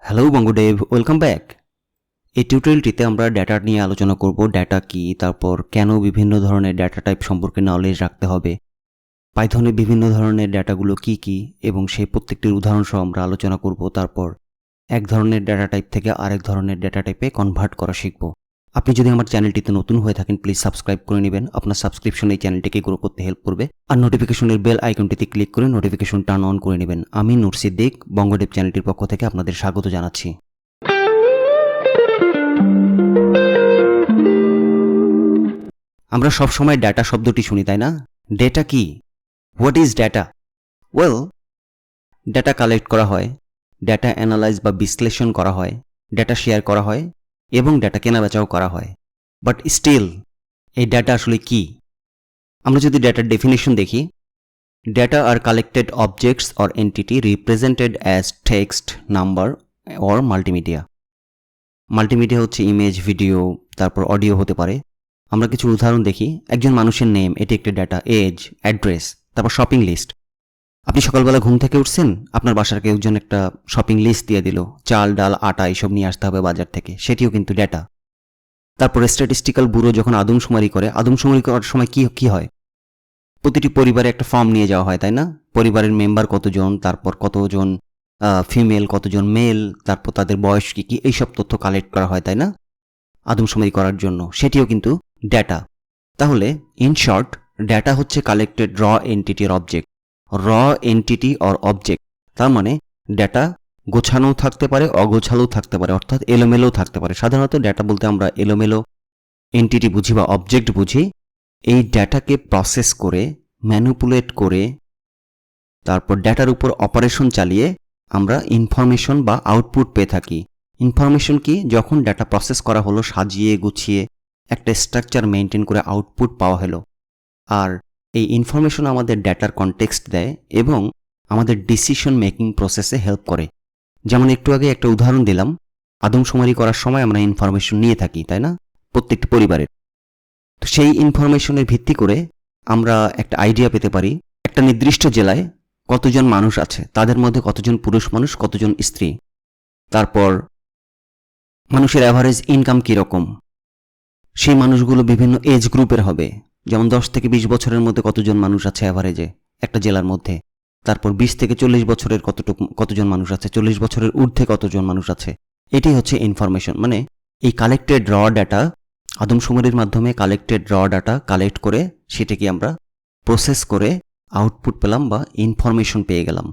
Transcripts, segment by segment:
Hello bongoDev, welcome back. এই টিউটোরিয়ালটিতে আমরা ডেটা নিয়ে আলোচনা করব। ডেটা কি, তারপর কেন বিভিন্ন ধরনের ডেটা টাইপ সম্পর্কে নলেজ রাখতে হবে, পাইথনে বিভিন্ন ধরনের ডেটাগুলো কি কি এবং সেই প্রত্যেকটির উদাহরণ সহ আমরা আলোচনা করব। তারপর এক ধরনের ডেটা টাইপ থেকে আরেক ধরনের ডেটা টাইপে কনভার্ট করা শিখব। আপনি যদি আমার চ্যানেলটিতে নতুন হয়ে থাকেন প্লিজ সাবস্ক্রাইব করে নেবেন। আপনার সাবস্ক্রিপশন এই চ্যানেলটিকে গ্রো করতে হেল্প করবে। আর নোটিফিকেশনের বেল আইকনটিতে ক্লিক করে নোটিফিকেশন টার্ন অন করে নেবেন। আমি নূর সিদ্দিক bongoDev চ্যানেলটির পক্ষ থেকে আপনাদের স্বাগত জানাচ্ছি। আমরা সবসময় ডেটা শব্দটি শুনি, তাই না? ডেটা কি? What is data? Well, data collect করা হয়, ডেটা অ্যানালাইজ বা বিশ্লেষণ করা হয়, ডেটা শেয়ার করা হয় এবং ডেটা কেনাবেচাও করা হয়। বাট স্টিল এই ডেটা আসলে কি? আমরা যদি ডেটার ডেফিনেশন দেখি, data are collected objects or entity represented as text, number or multimedia. Multimedia হচ্ছে ইমেজ, ভিডিও, তারপর অডিও হতে পারে। আমরা কিছু উদাহরণ দেখি। একজন মানুষের নেম, এটি একটি ডেটা, এজ, অ্যাড্রেস, তারপর শপিং লিস্ট। আপনি সকালবেলা ঘুম থেকে উঠছেন, আপনার বাসার কেউ একজন একটা শপিং লিস্ট দিয়ে দিল, চাল, ডাল, আটা এসব নিয়ে আসতে হবে বাজার থেকে, সেটিও কিন্তু ডেটা। তারপর স্ট্যাটিস্টিক্যাল ব্যুরো যখন আদমশুমারি করে, আদমশুমারি করার সময় কি হয়? প্রতিটি পরিবারে একটা ফর্ম নিয়ে যাওয়া হয়, তাই না? পরিবারের মেম্বার কতজন, তারপর কতজন ফিমেল, কতজন মেল, তারপর তাদের বয়স কী কী, এইসব তথ্য কালেক্ট করা হয়, তাই না? আদমশুমারি করার জন্য, সেটিও কিন্তু ডেটা। তাহলে ইন শর্ট, ডেটা হচ্ছে কালেক্টেড র এন্টিটির অবজেক্ট, র এন্টিটি অর অবজেক্ট। তার মানে ডেটা গোছানোও থাকতে পারে, অগোছালোও থাকতে পারে, অর্থাৎ এলোমেলোও থাকতে পারে। সাধারণত ডেটা বলতে আমরা এলোমেলো এন্টিটি বুঝি বা অবজেক্ট বুঝি। এই ডেটাকে প্রসেস করে, ম্যানিপুলেট করে, তারপর ডেটার উপর অপারেশন চালিয়ে আমরা ইনফরমেশন বা আউটপুট পেয়ে থাকি। ইনফরমেশন কি? যখন ডেটা প্রসেস করা হলো, সাজিয়ে গুছিয়ে একটা স্ট্রাকচার মেনটেন করে আউটপুট পাওয়া হলো। আর এই ইনফরমেশন আমাদের ডেটার কনটেক্সট দেয় এবং আমাদের ডিসিশন মেকিং প্রসেসে হেল্প করে। যেমন একটু আগে একটা উদাহরণ দিলাম, আদমশুমারি করার সময় আমরা ইনফরমেশন নিয়ে থাকি, তাই না? প্রত্যেকটি পরিবারের। তো সেই ইনফরমেশনের ভিত্তি করে আমরা একটা আইডিয়া পেতে পারি একটা নির্দিষ্ট জেলায় কতজন মানুষ আছে, তাদের মধ্যে কতজন পুরুষ মানুষ, কতজন স্ত্রী, তারপর মানুষের অ্যাভারেজ ইনকাম কীরকম, সেই মানুষগুলো বিভিন্ন এজ গ্রুপের হবে। যেমন 10 থেকে 20 বছরের মধ্যে কতজন মানুষ আছে অ্যাভারেজে একটা জেলার মধ্যে, তারপর 20 থেকে 40 বছরের কতজন মানুষ আছে, 40 বছরের ঊর্ধ্বে কতজন মানুষ আছে। এটি হচ্ছে ইনফরমেশন। মানে এই কালেক্টেড র ডাটা, আদমশুমারির মাধ্যমে কালেক্টেড র ডাটা কালেক্ট করে সেটাকে আমরা প্রসেস করে আউটপুট পেলাম বা ইনফরমেশন পেয়ে গেলাম।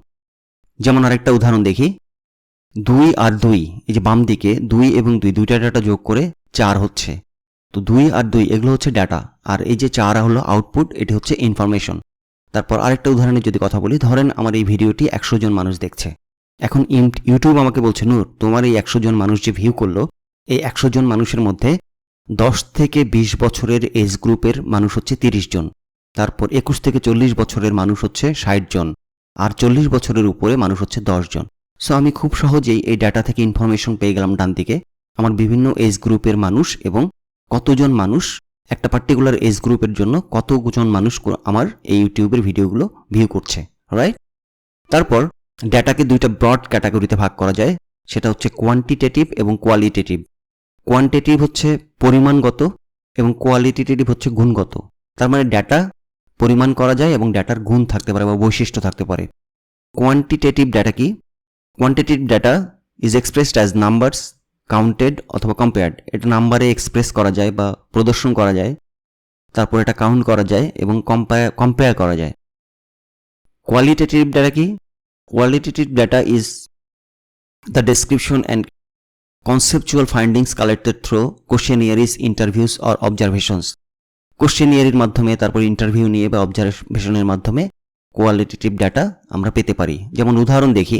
যেমন আরেকটা উদাহরণ দেখি, 2 আর 2, এই যে বাম দিকে 2 এবং 2, দুইটা ডাটা যোগ করে 4 হচ্ছে। তো 2 আর 2 এগুলো হচ্ছে ডাটা, আর এই যে 4 হলো আউটপুট, এটি হচ্ছে ইনফরমেশন। তারপর আরেকটা উদাহরণের যদি কথা বলি, ধরেন আমার এই ভিডিওটি 100 জন মানুষ দেখছে। এখন ইউটিউব আমাকে বলছে, নূর, তোমার এই 100 জন মানুষ যে ভিউ করলো, এই 100 জন মানুষের মধ্যে 10 থেকে 20 বছরের এজ গ্রুপের মানুষ হচ্ছে 30 জন, তারপর 21 থেকে 40 বছরের মানুষ হচ্ছে 60 জন, আর 40 বছরের উপরে মানুষ হচ্ছে 10 জন। সো আমি খুব সহজেই এই ডাটা থেকে ইনফরমেশন পেয়ে গেলাম ডান দিকে আমার বিভিন্ন এজ গ্রুপের মানুষ এবং কতজন মানুষ একটা পার্টিকুলার এজ গ্রুপের জন্য কতজন মানুষ আমার এই ইউটিউবের ভিডিওগুলো ভিউ করছে, রাইট? তারপর ডেটাকে দুইটা ব্রড ক্যাটাগরিতে ভাগ করা যায়, সেটা হচ্ছে কোয়ান্টিটেটিভ এবং কোয়ালিটেটিভ। কোয়ান্টিটেটিভ হচ্ছে পরিমাণগত এবং কোয়ালিটেটিভ হচ্ছে গুণগত। তার মানে ডেটা পরিমাণ করা যায় এবং ডেটার গুণ থাকতে পারে বা বৈশিষ্ট্য থাকতে পারে। কোয়ান্টিটেটিভ ডেটা কি? Quantitative data is expressed as numbers, counted অথবা কম্পেয়ার্ড। এটা নাম্বারে এক্সপ্রেস করা যায় বা প্রদর্শন করা যায়, তারপর এটা কাউন্ট করা যায় এবং কম্পেয়ার করা যায়। কোয়ালিটেটিভ ডেটা কি? Qualitative data is the description and conceptual findings collected through questionnaires, interviews or observations. কোশ্চেনিয়ারির মাধ্যমে, তারপর ইন্টারভিউ নিয়ে বা অবজারভেশনের মাধ্যমে কোয়ালিটেটিভ ডেটা আমরা পেতে পারি। যেমন উদাহরণ দেখি,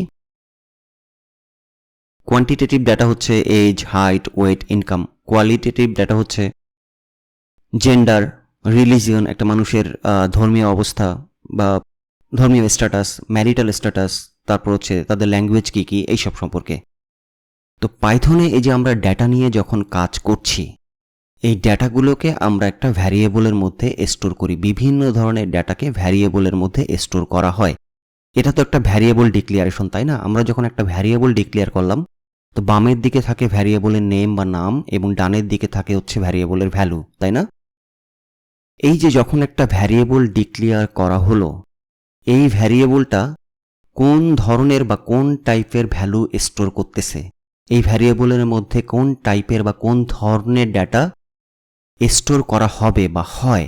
কোয়ান্টিটেটিভ ডেটা হচ্ছে age, height, weight, income. Qualitative data হচ্ছে জেন্ডার, রিলিজিয়ন, একটা মানুষের ধর্মীয় অবস্থা বা ধর্মীয় স্ট্যাটাস, ম্যারিটাল স্ট্যাটাস, তারপর হচ্ছে তাদের ল্যাঙ্গুয়েজ কী কী, এইসব সম্পর্কে। তো পাইথনে এই যে আমরা ডেটা নিয়ে যখন কাজ করছি, এই ডেটাগুলোকে আমরা একটা ভ্যারিয়েবলের মধ্যে স্টোর করি। বিভিন্ন ধরনের ডেটাকে ভ্যারিয়েবলের মধ্যে স্টোর করা হয়। এটা তো একটা ভ্যারিয়েবল ডিক্লিয়ারেশন, তাই না? আমরা যখন একটা ভ্যারিয়েবল ডিক্লেয়ার করলাম, তো বামের দিকে থাকে ভ্যারিয়েবলের নেম বা নাম এবং ডানের দিকে থাকে হচ্ছে ভ্যারিয়েবলের ভ্যালু, তাই না? এই যে যখন একটা ভ্যারিয়েবল ডিক্লেয়ার করা হলো, এই ভ্যারিয়েবলটা কোন ধরনের বা কোন টাইপের ভ্যালু স্টোর করতেছে, এই ভ্যারিয়েবলের মধ্যে কোন টাইপের বা কোন ধরনের ডেটা স্টোর করা হবে বা হয়,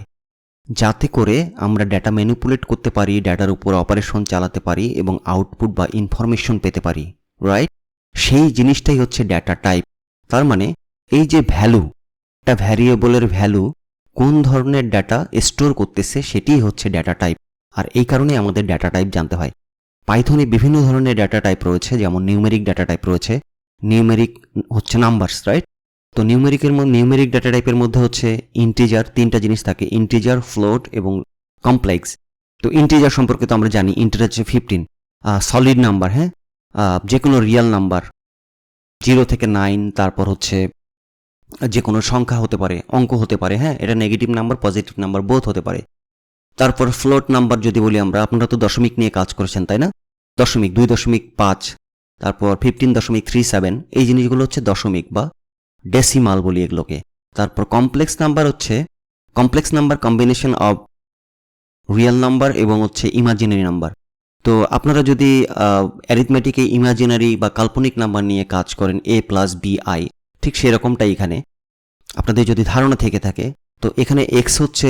যাতে করে আমরা ডেটা ম্যানিপুলেট করতে পারি, ডেটার উপর অপারেশন চালাতে পারি এবং আউটপুট বা ইনফরমেশন পেতে পারি, রাইট? সেই জিনিসটাই হচ্ছে ডেটা টাইপ। তার মানে এই যে ভ্যালু, একটা ভ্যারিয়েবলের ভ্যালু কোন ধরনের ডেটা স্টোর করতেছে সেটিই হচ্ছে ডেটা টাইপ। আর এই কারণে আমাদের ডেটা টাইপ জানতে হয়। পাইথনে বিভিন্ন ধরনের ডেটা টাইপ রয়েছে, যেমন নিউমেরিক ডেটা টাইপ রয়েছে। নিউমেরিক হচ্ছে নাম্বারস, রাইট? তো নিউমেরিক ডেটা টাইপের মধ্যে হচ্ছে ইন্টিজার, তিনটা জিনিস থাকে, ইন্টিজার, ফ্লোট এবং কমপ্লেক্স। তো ইন্টিজার সম্পর্কে তো আমরা জানি, ইন্টিজার হচ্ছে 15, সলিড নাম্বার, হ্যাঁ, যে কোনো রিয়েল নাম্বার 0 থেকে 9, তারপর হচ্ছে যে কোনো সংখ্যা হতে পারে, অঙ্ক হতে পারে, হ্যাঁ, এটা negative number positive number both হতে পারে। তারপর ফ্লোট নাম্বার যদি বলি আমরা, আপনারা তো দশমিক নিয়ে কাজ করেছেন, তাই না? দশমিক 2.5, তারপর 15.37, এই জিনিসগুলো হচ্ছে দশমিক বা ডেসিমাল বলি এগুলোকে। তারপর কমপ্লেক্স নাম্বার হচ্ছে complex number combination of real number এবং হচ্ছে ইমাজিনারি নাম্বার। তো আপনারা যদি অ্যারিথমেটিকে ইমাজিনারি বা কাল্পনিক নাম্বার নিয়ে কাজ করেন, a+bi, ঠিক সেরকমটাই এখানে আপনাদের যদি ধারণা থেকে থাকে। তো এখানে এক্স হচ্ছে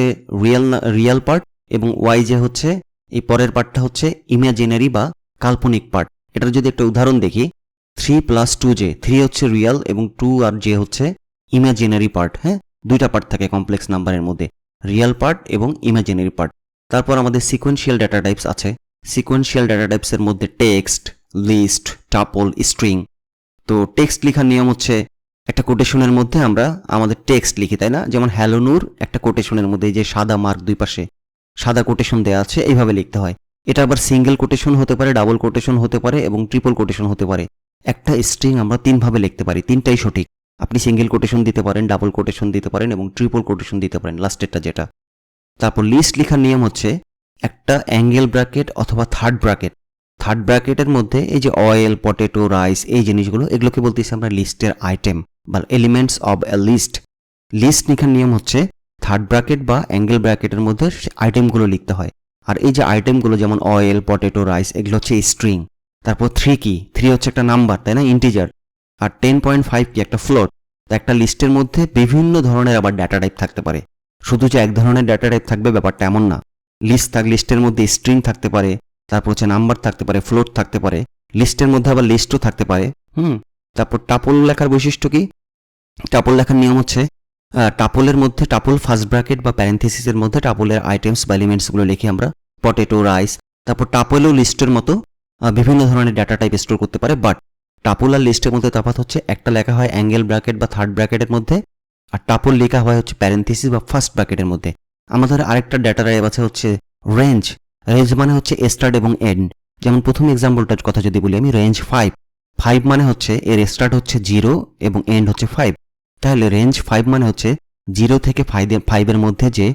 রিয়েল পার্ট এবং ওয়াই যে হচ্ছে এই পরের পার্টটা হচ্ছে ইমাজিনারি বা কাল্পনিক পার্ট। এটার যদি একটা উদাহরণ দেখি, 3+2j, 3 হচ্ছে রিয়েল এবং 2 আর জে হচ্ছে ইমাজিনারি পার্ট, হ্যাঁ, দুইটা পার্ট থাকে কমপ্লেক্স নাম্বারের মধ্যে, রিয়েল পার্ট এবং ইমাজিনারি পার্ট। তারপর আমাদের সিকোয়েন্সিয়াল ডেটা টাইপস আছে। সিকোয়েন্সিয়াল ডেটা টাইপসের মধ্যে টেক্সট, লিস্ট, টাপল, স্ট্রিং। তো টেক্সট লেখার নিয়ম হচ্ছে একটা কোটেশনের মধ্যে আমরা আমাদের টেক্সট লিখি, তাই না? যেমন হ্যালো নূর, একটা কোটেশনের মধ্যে যে সাদা মার্ক দুই পাশে সাদা কোটেশন দেওয়া আছে, এইভাবে লিখতে হয়। এটা আবার সিঙ্গেল কোটেশন হতে পারে, ডাবল কোটেশন হতে পারে এবং ট্রিপল কোটেশন হতে পারে। একটা স্ট্রিং আমরা তিনভাবে লিখতে পারি, তিনটাই সঠিক। আপনি সিঙ্গেল কোটেশন দিতে পারেন, ডাবল কোটেশন দিতে পারেন এবং ট্রিপল কোটেশন দিতে পারেন, লাস্টেরটা যেটা। তারপর লিস্ট লেখার নিয়ম হচ্ছে একটা অ্যাঙ্গেল ব্র্যাকেট অথবা থার্ড ব্র্যাকেটের মধ্যে এই যে অয়েল, পটেটো, রাইস, এই জিনিসগুলো, এগুলোকে বলতেছি আমরা লিস্টের আইটেম বা elements of a list. List লেখার নিয়ম হচ্ছে থার্ড ব্র্যাকেট বা অ্যাঙ্গেল ব্র্যাকেটের মধ্যে আইটেমগুলো লিখতে হয়। আর এই যে আইটেমগুলো যেমন অয়েল, পটেটো, রাইস, এগুলো হচ্ছে স্ট্রিং। তারপর 3 হচ্ছে একটা নাম্বার, তাই না, ইন্টিজার। আর 10.5 কি একটা ফ্লোট। একটা লিস্টের মধ্যে বিভিন্ন ধরনের আবার ডাটা টাইপ থাকতে পারে। শুধু যে এক ধরনের ডাটা টাইপ থাকবে ব্যাপারটা এমন না। লিস্টের মধ্যে স্ট্রিং থাকতে পারে, তারপর হচ্ছে নাম্বার থাকতে পারে, ফ্লোট থাকতে পারে, লিস্টের মধ্যে আবার লিস্টও থাকতে পারে। তারপর টাপল লেখার বৈশিষ্ট্য কি? টাপল লেখার নিয়ম হচ্ছে টাপলের মধ্যে টাপল ফার্স্ট ব্র্যাকেট বা প্যারেন্থেসিসের মধ্যে টাপলের আইটেমস বা এলিমেন্টসগুলো লিখে আমরা, পটেটো, রাইস। তারপর টাপলও লিস্টের মতো বিভিন্ন ধরনের ডাটা টাইপ স্টোর করতে পারে, বাট টাপল আর লিস্টের মধ্যে তফাৎ হচ্ছে একটা লেখা হয় অ্যাঙ্গেল ব্র্যাকেট বা থার্ড ব্র্যাকেটের মধ্যে, আর টাপল লেখা হয় হচ্ছে প্যারেন্থেসিস বা ফার্স্ট ব্র্যাকেটের মধ্যে। আমাদের আরেকটা ডাটা টাইপ আছে হচ্ছে রেঞ্জ। রেঞ্জ মানে হচ্ছে স্টার্ট এবং এন্ড। যেমন প্রথম এক্সাম্পলটার কথা যদি বলি আমি, রেঞ্জ 5 মানে হচ্ছে এর স্টার্ট হচ্ছে 0 এবং এন্ড হচ্ছে 5। তাহলে রেঞ্জ 5 মানে হচ্ছে 0 থেকে 5 এর মধ্যে যে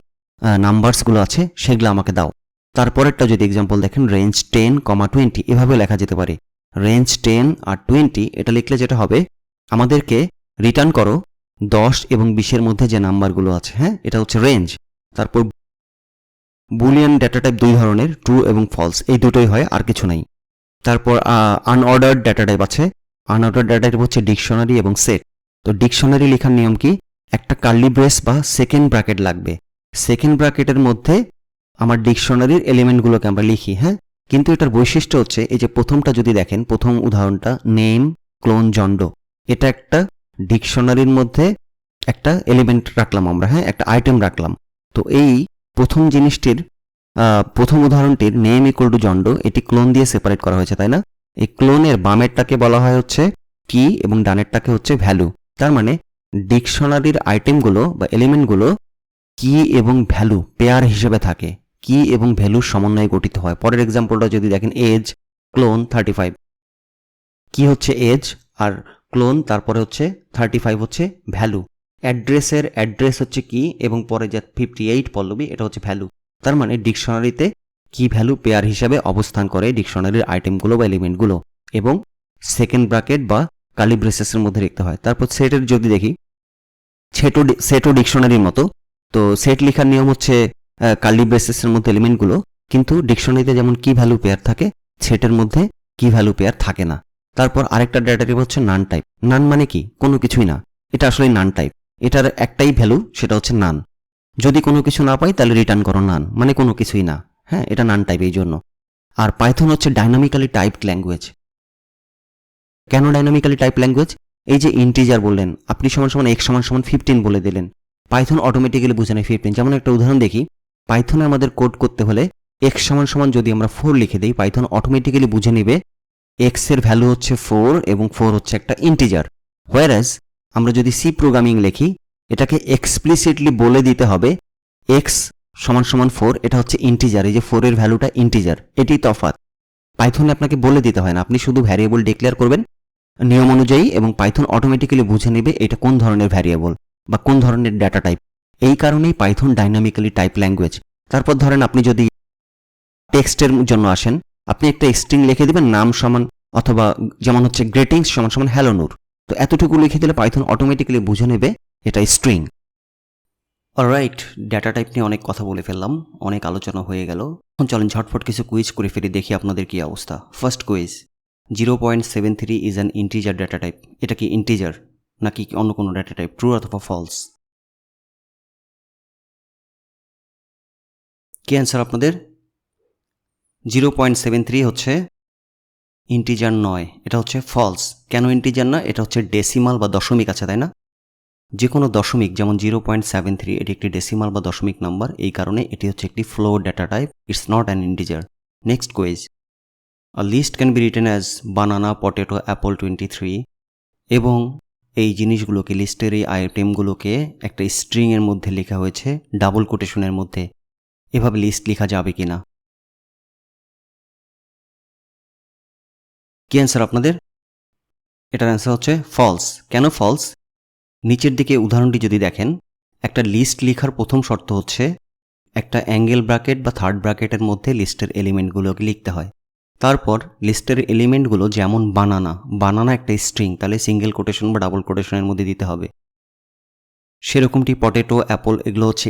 নাম্বারসগুলো আছে সেগুলো আমাকে দাও। তারপরেরটা যদি এক্সাম্পল দেখেন, রেঞ্জ 10, 20, এভাবে লেখা যেতে পারে। রেঞ্জ 10 আর 20 এটা লিখলে যেটা হবে, আমাদেরকে রিটার্ন করো 10 এবং 20-এর মধ্যে যে নাম্বারগুলো আছে, হ্যাঁ, এটা হচ্ছে রেঞ্জ। তারপর বুলিয়ান ডেটা টাইপ দুই ধরনের, ট্রু এবং ফলস, এই দুটোই হয়, আর কিছু নাই। তারপর আনঅর্ডার্ড ডেটা টাইপ আছে। আনঅর্ডার্ড ডেটা টাইপ হচ্ছে ডিকশনারি এবং সেট। তো ডিকশনারি লেখার নিয়ম কি? একটা কার্লি ব্রেস বা সেকেন্ড ব্র্যাকেট লাগবে। সেকেন্ড ব্র্যাকেটের মধ্যে আমার ডিকশনারির এলিমেন্টগুলোকে আমরা লিখি, হ্যাঁ। কিন্তু এটার বৈশিষ্ট্য হচ্ছে এই যে প্রথমটা যদি দেখেন, প্রথম উদাহরণটা নেম, ক্লোন, জন্ড, এটা একটা ডিকশনারির মধ্যে একটা এলিমেন্ট রাখলাম আমরা, হ্যাঁ, একটা আইটেম রাখলাম। তো এই প্রথম জিনিসটির প্রথম উদাহরণটির নেম ইকুয়াল টু জন্ড, এটি ক্লোন দিয়ে সেপারেট করা হয়েছে, তাই না? এই ক্লোনের বামেরটাকে বলা হয় হচ্ছে কি এবং ডানেরটাকে হচ্ছে ভ্যালু। তার মানে ডিকশনারির আইটেমগুলো বা এলিমেন্টগুলো কি এবং ভ্যালু পেয়ার হিসেবে থাকে, কি এবং ভ্যালুর সমন্বয়ে গঠিত হয়। পরের এক্সাম্পলটা যদি দেখেন, এজ, ক্লোন, 35। কি হচ্ছে এজ আর ক্লোন, তারপরে হচ্ছে 35 হচ্ছে ভ্যালু। অ্যাড্রেস হচ্ছে কি এবং পরে যে 58 পল্লবী, এটা হচ্ছে ভ্যালু। তার মানে ডিকশনারিতে কি ভ্যালু পেয়ার হিসাবে অবস্থান করে ডিকশনারির আইটেমগুলো বা এলিমেন্টগুলো, এবং সেকেন্ড ব্র্যাকেট বা কার্লি ব্রেসেসের মধ্যে লিখতে হয়। তারপর সেটের যদি দেখি, সেটও ডিকশনারির মতো। তো সেট লেখার নিয়ম হচ্ছে কার্লি ব্রেসেসের মধ্যে এলিমেন্টগুলো, কিন্তু ডিকশনারিতে যেমন কি ভ্যালু পেয়ার থাকে, সেটের মধ্যে কি ভ্যালু পেয়ার থাকে না। তারপর আরেকটা ডেটা টাইপ হচ্ছে নান টাইপ। নান মানে কি? কোনো কিছুই না, এটা আসলে নান টাইপ। এটার একটাই ভ্যালু, সেটা হচ্ছে নান। যদি কোনো কিছু না পাই তাহলে রিটার্ন করো নান, মানে কোনো কিছুই না। হ্যাঁ, এটা নান টাইপ এই জন্য। আর পাইথন হচ্ছে ডাইনামিক্যালি টাইপড ল্যাঙ্গুয়েজ। কেন ডাইনামিক্যালি টাইপ ল্যাঙ্গুয়েজ? এই যে ইন্টিজার বললেন, আপনি সমান সমান x সমান সমান 15 বলে দিলেন, পাইথন অটোমেটিক্যালি বুঝে নেয় 15। যেমন একটা উদাহরণ দেখি, পাইথনে আমাদের কোড করতে হলে x সমান সমান যদি আমরা 4 লিখে দিই, পাইথন অটোমেটিক্যালি বুঝে নেবে x এর ভ্যালু হচ্ছে 4 এবং 4 হচ্ছে একটা ইন্টিজার। হোয়ারাজ আমরা যদি সি প্রোগ্রামিং লিখি, এটাকে এক্সপ্লিসিটলি বলে দিতে হবে x সমান সমান 4, এটা হচ্ছে ইন্টিজার, এই যে 4 এর ভ্যালুটা ইন্টিজার, এটাই তফাৎ। পাইথনে আপনাকে বলে দিতে হয় না, আপনি শুধু ভ্যারিয়েবল ডিক্লেয়ার করবেন নিয়ম অনুযায়ী এবং পাইথন অটোমেটিক্যালি বুঝে নেবে এটা কোন ধরনের ভ্যারিয়েবল বা কোন ধরনের ডেটা টাইপ। এই কারণেই পাইথন ডাইনামিক্যালি টাইপ ল্যাঙ্গুয়েজ। তারপর ধরেন আপনি যদি টেক্সটের জন্য আসেন, আপনি একটা স্ট্রিং লিখে দিবেন নাম সমান, অথবা যেমন হচ্ছে গ্রেটিংস সমান সমান হ্যালো নূর। তো এতটুকু লিখে দিলে পাইথন অটোমেটিক্যালি বুঝে নেবে এটা স্ট্রিং। অলরাইট, ডেটা টাইপ নিয়ে অনেক কথা বলে ফেললাম, অনেক আলোচনা হয়ে গেল। এখন চলেন ঝটফট কিছু কুইজ করে ফেরি, দেখি আপনাদের কি অবস্থা। First quiz, 0.73 is an integer data type. এটা কি ইন্টিজার নাকি অন্য কোনো ডেটা টাইপ? ট্রু অথবা ফলস? কি অ্যান্সার আপনাদের? 0.73 হচ্ছে ইন্টিজার নয়, এটা হচ্ছে ফলস। কেন ইন্টিজার না? এটা হচ্ছে ডেসিমাল বা দশমিক আছে, তাই না? যে কোনো দশমিক, যেমন 0.73, এটি একটি ডেসিমাল বা দশমিক নাম্বার, এই কারণে এটি হচ্ছে একটি float data type, it's not an integer. Next quiz, a list can be written as banana, potato, apple 23, এবং এই জিনিসগুলোকে, লিস্টের এই আইটেমগুলোকে একটা স্ট্রিংয়ের মধ্যে লেখা হয়েছে ডাবল কোটেশনের মধ্যে। এভাবে লিস্ট লেখা যাবে কি না? কি অ্যান্সার আপনাদের? এটার অ্যান্সার হচ্ছে ফলস। কেন ফলস? নিচের দিকে উদাহরণটি যদি দেখেন, একটা লিস্ট লেখার প্রথম শর্ত হচ্ছে একটা অ্যাঙ্গেল ব্র্যাকেট বা থার্ড ব্র্যাকেটের মধ্যে লিস্টের এলিমেন্টগুলোকে লিখতে হয়। তারপর লিস্টের এলিমেন্টগুলো, যেমন বানানা একটা স্ট্রিং, তাহলে সিঙ্গেল কোটেশন বা ডাবল কোটেশনের মধ্যে দিতে হবে। সেরকমটি পটেটো, অ্যাপল, এগুলো হচ্ছে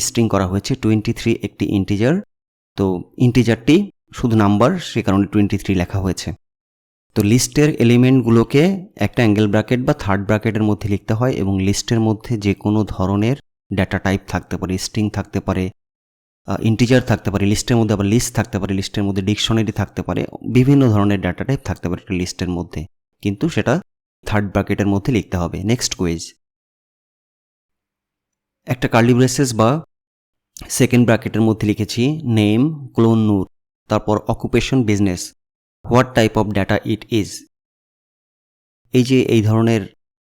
স্ট্রিং করা হয়েছে। 23 একটি ইন্টিজার, তো ইন্টিজারটি শুধু নাম্বার, সে কারণে 23 লেখা হয়েছে। তো লিস্টের এলিমেন্টগুলোকে একটা অ্যাঙ্গেল ব্র্যাকেট বা থার্ড ব্র্যাকেটের মধ্যে লিখতে হয়, এবং লিস্টের মধ্যে যে কোনো ধরনের ডেটা টাইপ থাকতে পারে, স্ট্রিং থাকতে পারে, ইন্টিজার থাকতে পারে, লিস্টের মধ্যে আবার লিস্ট থাকতে পারে, লিস্টের মধ্যে ডিকশনারি থাকতে পারে, বিভিন্ন ধরনের ডেটা টাইপ থাকতে পারে একটা লিস্টের মধ্যে, কিন্তু সেটা থার্ড ব্র্যাকেটের মধ্যে লিখতে হবে। নেক্সট কুইজ, একটা কার্লি ব্রেসেস বা সেকেন্ড ব্র্যাকেটের মধ্যে লিখেছি নেম ক্লোন নূর, তারপর occupation business, what type of data it is. এই যে এই ধরনের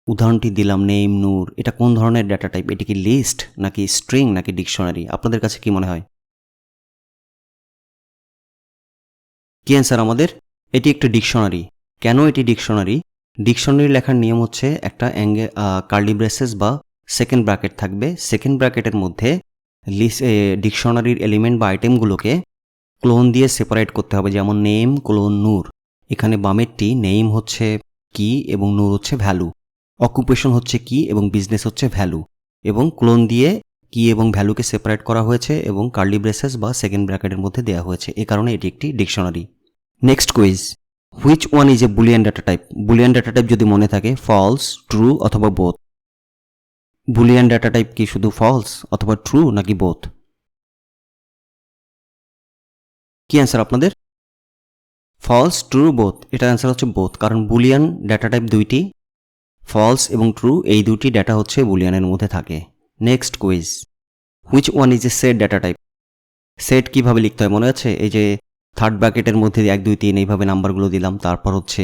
উদাহরণটি দিলাম, নেম নূর, এটা কোন ধরনের ডেটা টাইপ? এটি কি লিস্ট নাকি স্ট্রিং নাকি ডিকশনারি? আপনাদের কাছে কি মনে হয়? কি অ্যান্সার আমাদের? এটি একটি ডিকশনারি। কেন এটি ডিকশনারি? ডিকশনারি লেখার নিয়ম হচ্ছে একটা কার্লি ব্রেসেস বা সেকেন্ড ব্র্যাকেট থাকবে, সেকেন্ড ব্র্যাকেটের মধ্যে ডিকশনারির এলিমেন্ট বা আইটেমগুলোকে ক্লোন দিয়ে সেপারেট করতে হবে, যেমন নেম ক্লোন নূর। এখানে বামেরটি নেম হচ্ছে কি এবং নূর হচ্ছে ভ্যালু, অকুপেশন হচ্ছে কি এবং বিজনেস হচ্ছে ভ্যালু, এবং ক্লোন দিয়ে কি এবং ভ্যালুকে সেপারেট করা হয়েছে এবং কার্লি ব্রেসেস বা সেকেন্ড ব্র্যাকেটের মধ্যে দেওয়া হয়েছে, এ কারণে এটি একটি dictionary. Next quiz, which one is A Boolean data type? Boolean data type যদি মনে থাকে, ফলস, ট্রু অথবা বোথ। বুলিয়ান ডেটা টাইপ কি শুধু ফলস অথবা ট্রু নাকি বোথ? কি অ্যান্সার আপনাদের? False, true, both. এটার অ্যান্সার হচ্ছে বোথ, কারণ বুলিয়ান ডেটা টাইপ দুইটি, ফলস এবং ট্রু, এই দুটি ডেটা হচ্ছে বুলিয়ানের মধ্যে থাকে। Next quiz, which one is a set data type? Set কিভাবে লিখতে হয় মনে আছে? এই যে থার্ড ব্র্যাকেটের মধ্যে 1 2 3 এইভাবে নাম্বারগুলো দিলাম, তারপর হচ্ছে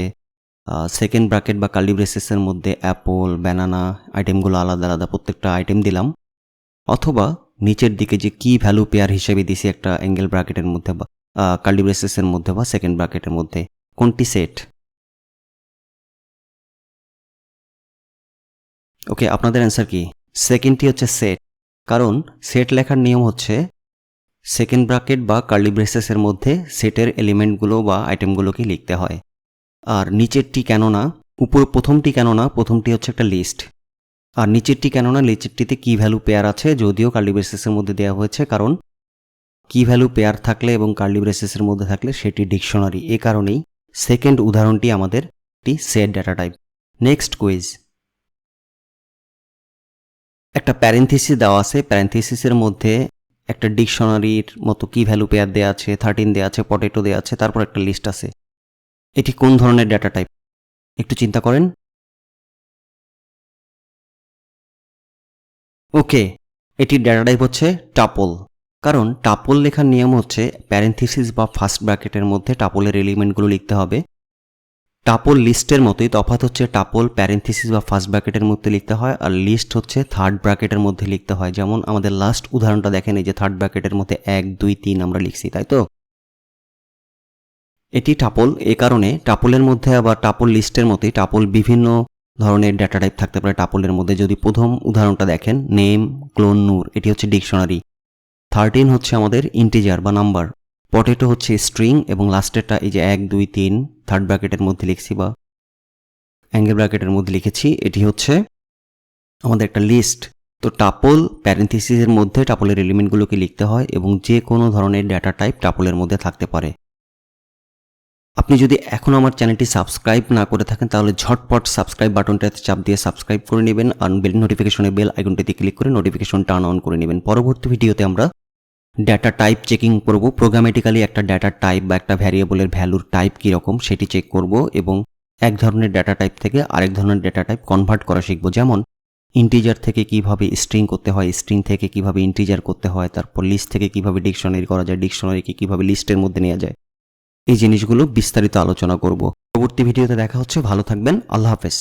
সেকেন্ড ব্র্যাকেট বা কার্লি ব্রেসেসের মধ্যে অ্যাপল, ব্যানানা, আইটেমগুলো আলাদা আলাদা প্রত্যেকটা আইটেম দিলাম, অথবা নিচের দিকে যে কি ভ্যালু পেয়ার হিসেবে দিছি একটা অ্যাঙ্গেল ব্র্যাকেটের মধ্যে বা কার্লি ব্রেসেসের মধ্যে বা সেকেন্ড ব্র্যাকেটের মধ্যে, কোনটি সেট? ওকে, আপনাদের অ্যান্সার কি? সেকেন্ডটি হচ্ছে সেট, কারণ সেট লেখার নিয়ম হচ্ছে সেকেন্ড ব্র্যাকেট বা কার্লি ব্রেসেসের মধ্যে সেটের এলিমেন্টগুলো বা আইটেমগুলোকে লিখতে হয়। আর নিচেরটি কেন না? উপর প্রথমটি কেন না, প্রথমটি হচ্ছে একটা লিস্ট, আর নিচেরটি কেন না, নিচেরটিতে কি ভ্যালু পেয়ার আছে, যদিও কার্লি ব্রেসেসের মধ্যে দেওয়া হয়েছে, কারণ কি ভ্যালু পেয়ার থাকলে এবং কার্লি ব্রেসেসের মধ্যে থাকলে সেটি ডিকশনারি। এ কারণেই সেকেন্ড উদাহরণটি আমাদের একটি set data type. Next quiz, একটা প্যারেন্থিসিস দেওয়া আছে, প্যারেন্থিসিসের মধ্যে একটা ডিকশনারির মতো কি ভ্যালু পেয়ার দেওয়া আছে, 13 দেওয়া আছে, পটেটো দেওয়া আছে, তারপর একটা লিস্ট আছে। এটি কোন ধরনের ডেটা টাইপ একটু চিন্তা করেন। ওকে, এটির ডেটা টাইপ হচ্ছে টাপল, কারণ টাপল লেখার নিয়ম হচ্ছে প্যারেন্থিসিস বা ফার্স্ট ব্র্যাকেটের মধ্যে টাপলের এলিমেন্টগুলো লিখতে হবে। টাপল লিস্টের মতোই, তফাৎ হচ্ছে টাপল প্যারেন্থিসিস বা ফার্স্ট ব্র্যাকেটের মধ্যে লিখতে হয়, আর লিস্ট হচ্ছে থার্ড ব্র্যাকেটের মধ্যে লিখতে হয়। যেমন আমাদের লাস্ট উদাহরণটা দেখেন, এই যে থার্ড ব্র্যাকেটের মধ্যে 1 2 3 আমরা লিখছি, তাই তো। এটি টাপল, এ কারণে টাপলের মধ্যে আবার টাপল লিস্টের মতোই টাপল বিভিন্ন ধরনের ডেটা টাইপ থাকতে পারে টাপলের মধ্যে। যদি প্রথম উদাহরণটা দেখেন, নেম ক্লোন নূর, এটি হচ্ছে ডিকশনারি। 13 হচ্ছে আমাদের ইন্টিজার বা নাম্বার, পটেটো হচ্ছে স্ট্রিং, এবং লাস্টেরটা এই যে 1 2 3 থার্ড ব্র্যাকেটের মধ্যে লিখছি বা অ্যাঙ্গেল ব্র্যাকেটের মধ্যে লিখেছি, এটি হচ্ছে আমাদের একটা লিস্ট। তো টাপল প্যারেন্থিসিসের মধ্যে টাপলের এলিমেন্টগুলোকে লিখতে হয়, এবং যে কোনো ধরনের ডেটা টাইপ টাপলের মধ্যে থাকতে পারে। আপনি যদি এখন আমার চ্যানেলটি সাবস্ক্রাইব না করে থাকেন, তাহলে ঝটপট সাবস্ক্রাইব বাটনটাতে চাপ দিয়ে সাবস্ক্রাইব করে নেবেন, আর নোটিফিকেশনে বেল আইকনটিতে ক্লিক করে নোটিফিকেশন টার্ন অন করে নেবেন। পরবর্তী ভিডিওতে আমরা ডেটা টাইপ চেকিং করব, প্রোগ্রামেটিক্যালি একটা ডেটা টাইপ বা একটা ভ্যারিয়েবলের ভ্যালুর টাইপ কীরকম সেটি চেক করব, এবং এক ধরনের ডেটা টাইপ থেকে আরেক ধরনের ডেটা টাইপ কনভার্ট করা শিখব। যেমন ইন্টিজার থেকে কিভাবে স্ট্রিং করতে হয়, স্ট্রিং থেকে কিভাবে ইন্টিজার করতে হয়, তারপর লিস্ট থেকে কিভাবে ডিকশনারি করা যায়, ডিকশনারিকে কিভাবে লিস্টের মধ্যে নেওয়া যায়, এই জিনিসগুলো বিস্তারিত আলোচনা করব। পরবর্তী ভিডিওতে দেখা হচ্ছে, ভালো থাকবেন, আল্লাহ হাফেজ।